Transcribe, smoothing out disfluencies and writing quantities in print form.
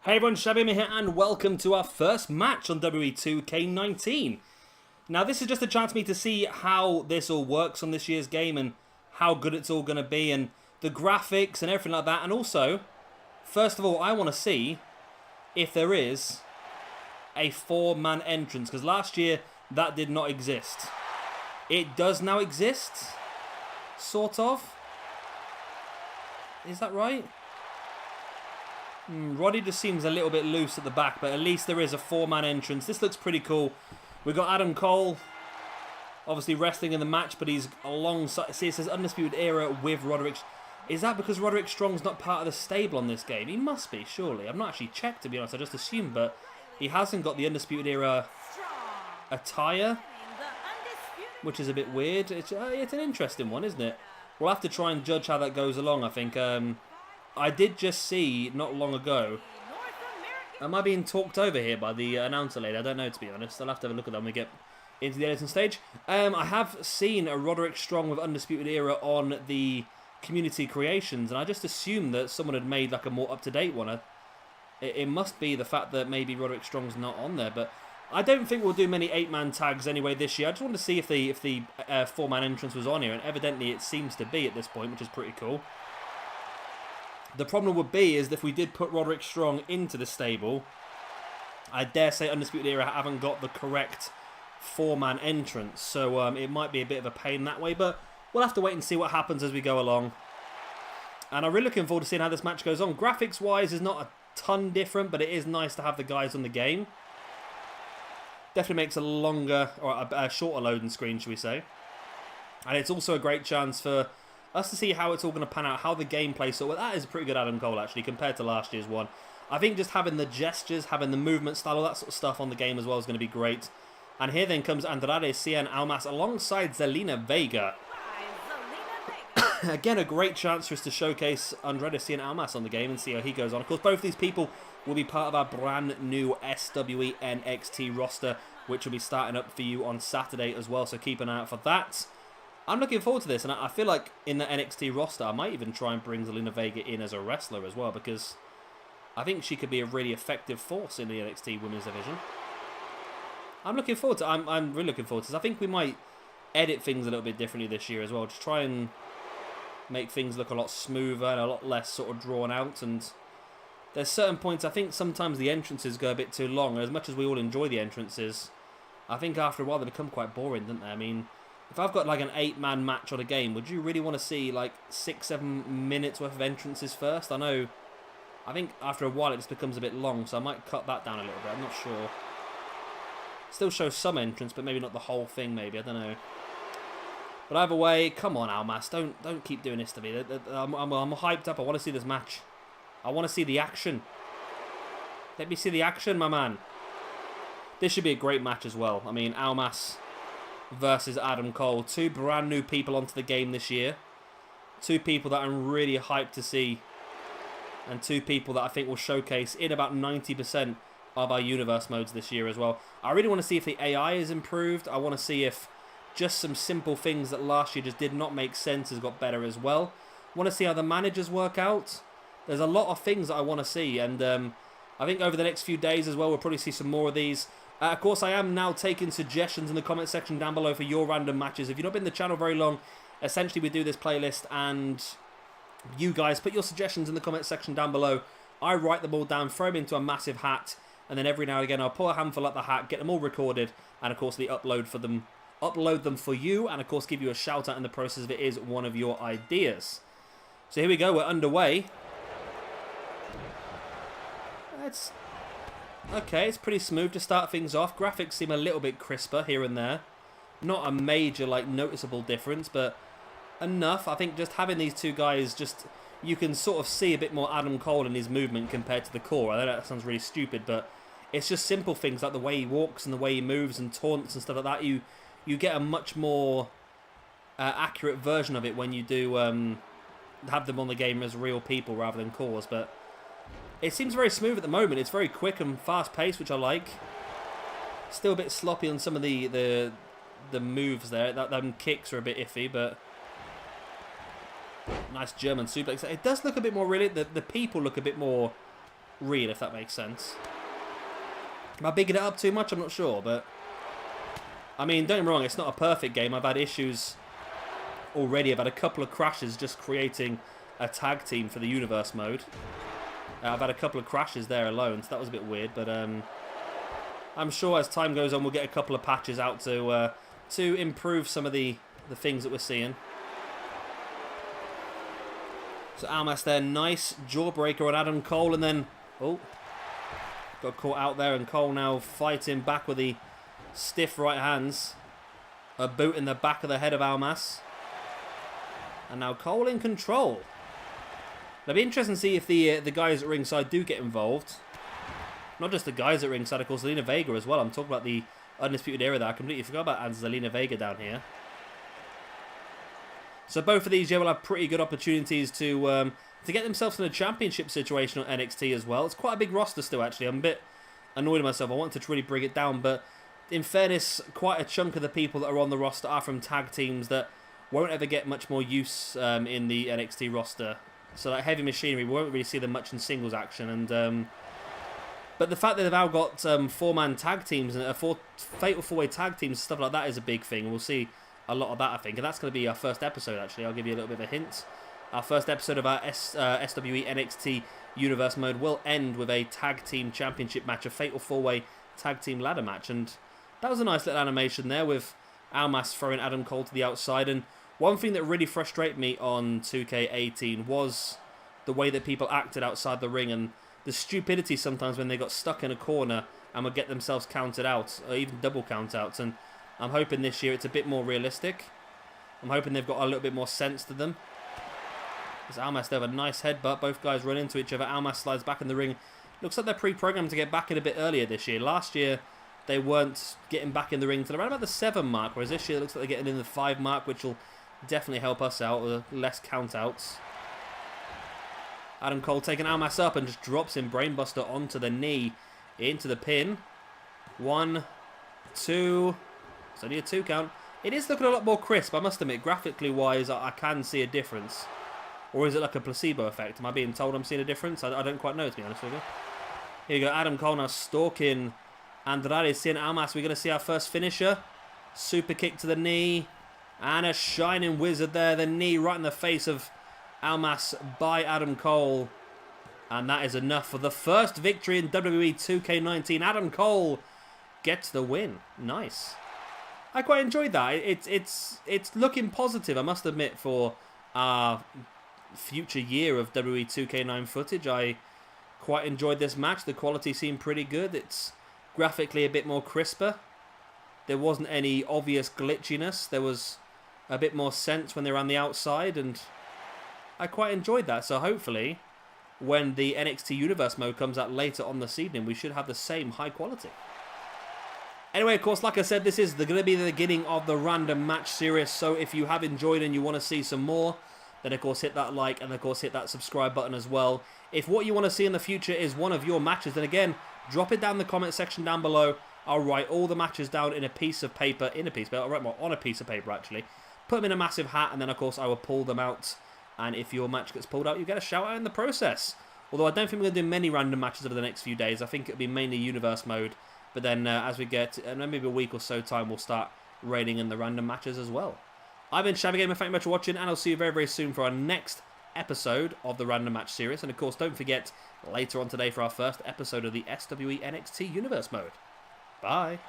Hey everyone, Shabby here and welcome to our first match on WWE 2K19. Now this is just a chance for me to see how this all works on this year's game and how good it's all going to be and the graphics and everything like that. And also, first of all, I want to see if there is a 4-man entrance, because last year that did not exist. It does now exist, sort of. Is that right? Roddy just seems a little bit loose at the back, but at least there is a 4-man entrance. This looks pretty cool. We've got Adam Cole, obviously wrestling in the match, but he's alongside. See, it says Undisputed Era with Roderick. Is that because Roderick Strong's not part of the stable on this game? He must be, surely. I've not actually checked, to be honest. I just assumed, but he hasn't got the Undisputed Era attire, which is a bit weird. It's an interesting one, isn't it? We'll have to try and judge how that goes along, I think. I did just see, not long ago, am I being talked over here by the announcer lady? I don't know, to be honest. I'll have to have a look at that when we get into the editing stage. I have seen a Roderick Strong with Undisputed Era on the community creations, and I just assumed that someone had made like a more up-to-date one. It must be the fact that maybe Roderick Strong's not on there, but I don't think we'll do many 8-man tags anyway this year. I just wanted to see if the 4-man entrance was on here, and evidently it seems to be at this point, which is pretty cool. The problem would be is if we did put Roderick Strong into the stable, I dare say Undisputed Era haven't got the correct 4-man entrance, so it might be a bit of a pain that way, but we'll have to wait and see what happens as we go along. And I'm really looking forward to seeing how this match goes on. Graphics-wise, is not a ton different, but it is nice to have the guys on the game. Definitely makes a longer, or a shorter loading screen, should we say. And it's also a great chance for us to see how it's all going to pan out, how the gameplay. So, well, that is a pretty good Adam Cole, actually, compared to last year's one. I think just having the gestures, having the movement style, all that sort of stuff on the game as well is going to be great. And here then comes Andrade, Cien, Almas, alongside Zelina, Vega. Again, a great chance for us to showcase Andrade, Cien, Almas on the game and see how he goes on. Of course, both these people will be part of our brand new SWE NXT roster, which will be starting up for you on Saturday as well, so keep an eye out for that. I'm looking forward to this, and I feel like in the NXT roster, I might even try and bring Zelina Vega in as a wrestler as well, because I think she could be a really effective force in the NXT Women's Division. I'm looking forward to it. I'm really looking forward to this. I think we might edit things a little bit differently this year as well, just try and make things look a lot smoother and a lot less sort of drawn out. And there's certain points, I think sometimes the entrances go a bit too long. As much as we all enjoy the entrances, I think after a while they become quite boring, don't they? I mean, if I've got like an 8-man match on a game, would you really want to see like 6-7 minutes worth of entrances first? I think after a while it just becomes a bit long, so I might cut that down a little bit. I'm not sure. Still show some entrance, but maybe not the whole thing, maybe. I don't know. But either way, come on, Almas. Don't keep doing this to me. I'm hyped up. I want to see this match. I want to see the action. Let me see the action, my man. This should be a great match as well. I mean, Almas versus Adam Cole. 2 brand new people onto the game this year. 2 people that I'm really hyped to see. And 2 people that I think will showcase in about 90% of our universe modes this year as well. I really want to see if the AI is improved. I want to see if just some simple things that last year just did not make sense has got better as well. I want to see how the managers work out. There's a lot of things that I want to see. And I think over the next few days as well, we'll probably see some more of these. Of course, I am now taking suggestions in the comment section down below for your random matches. If you've not been in the channel very long, essentially we do this playlist and you guys put your suggestions in the comment section down below. I write them all down, throw them into a massive hat, and then every now and again I'll pull a handful up the hat, get them all recorded, and of course upload them for you, and of course give you a shout out in the process if it is one of your ideas. So here we go, we're underway. Okay, it's pretty smooth to start things off. Graphics seem a little bit crisper here and there. Not a major, like, noticeable difference, but enough. I think just having these 2 guys, just you can sort of see a bit more Adam Cole in his movement compared to the core. I know that sounds really stupid, but it's just simple things like the way he walks and the way he moves and taunts and stuff like that. You get a much more accurate version of it when you do have them on the game as real people rather than cores, but it seems very smooth at the moment. It's very quick and fast-paced, which I like. Still a bit sloppy on some of the moves there. Them kicks are a bit iffy, but nice German suplex. It does look a bit more really. The people look a bit more real, if that makes sense. Am I bigging it up too much? I'm not sure, but... I mean, don't get me wrong, it's not a perfect game. I've had issues already. I've had a couple of crashes just creating a tag team for the Universe mode. I've had a couple of crashes there alone, so that was a bit weird, but I'm sure as time goes on we'll get a couple of patches out to improve some of the things that we're seeing. So Almas there, nice jawbreaker on Adam Cole, and then, oh, got caught out there, and Cole now fighting back with the stiff right hands. A boot in the back of the head of Almas. And now Cole in control. It'll be interesting to see if the guys at ringside do get involved. Not just the guys at ringside, of course, Zelina Vega as well. I'm talking about the Undisputed Era there. I completely forgot about Zelina Vega down here. So both of these, yeah, will have pretty good opportunities to get themselves in a championship situation on NXT as well. It's quite a big roster still, actually. I'm a bit annoyed with myself. I wanted to really bring it down, but in fairness, quite a chunk of the people that are on the roster are from tag teams that won't ever get much more use in the NXT roster. So like Heavy Machinery, we won't really see them much in singles action. And but the fact that they've now got four-man tag teams and fatal four-way tag teams and stuff like that is a big thing. We'll see a lot of that, I think. And that's going to be our first episode, actually. I'll give you a little bit of a hint. Our first episode of our SWE NXT Universe mode will end with a tag team championship match, a fatal four-way tag team ladder match. And that was a nice little animation there with Almas throwing Adam Cole to the outside. And one thing that really frustrated me on 2K18 was the way that people acted outside the ring and the stupidity sometimes when they got stuck in a corner and would get themselves counted out, or even double count outs. And I'm hoping this year it's a bit more realistic. I'm hoping they've got a little bit more sense to them. As Almas, they have a nice headbutt. Both guys run into each other. Almas slides back in the ring. Looks like they're pre-programmed to get back in a bit earlier this year. Last year, they weren't getting back in the ring till around about the 7 mark, whereas this year it looks like they're getting in the 5 mark, which will definitely help us out with less count-outs. Adam Cole taking Almas up and just drops him brainbuster onto the knee, into the pin. 1, 2... It's only a 2 count. It is looking a lot more crisp, I must admit. Graphically wise, I can see a difference. Or is it like a placebo effect? Am I being told I'm seeing a difference? I don't quite know, to be honest with you. Here you go, Adam Cole now stalking Andrade, Cien, Almas. We're going to see our first finisher. Super kick to the knee. And a shining wizard there. The knee right in the face of Almas by Adam Cole. And that is enough for the first victory in WWE 2K19. Adam Cole gets the win. Nice. I quite enjoyed that. It's looking positive, I must admit, for our future year of WWE 2K9 footage. I quite enjoyed this match. The quality seemed pretty good. It's graphically a bit more crisper. There wasn't any obvious glitchiness. There was a bit more sense when they were on the outside, and I quite enjoyed that. So hopefully, when the NXT Universe mode comes out later on this evening, we should have the same high quality. Anyway, of course, like I said, this is going to be the beginning of the random match series. So if you have enjoyed and you want to see some more, then of course hit that like and of course hit that subscribe button as well. If what you want to see in the future is one of your matches, then again, drop it down in the comment section down below. I'll write all the matches down in a piece of paper, I'll write more on a piece of paper actually. Put them in a massive hat, and then of course I will pull them out. And if your match gets pulled out, you get a shout out in the process. Although I don't think we're going to do many random matches over the next few days. I think it'll be mainly Universe mode. But then as we get maybe a week or so time, we'll start raiding in the random matches as well. I've been Shabby Gamer, thank you very much for watching, and I'll see you very, very soon for our next episode of the random match series. And of course, don't forget, later on today for our first episode of the SWE NXT Universe mode. Bye.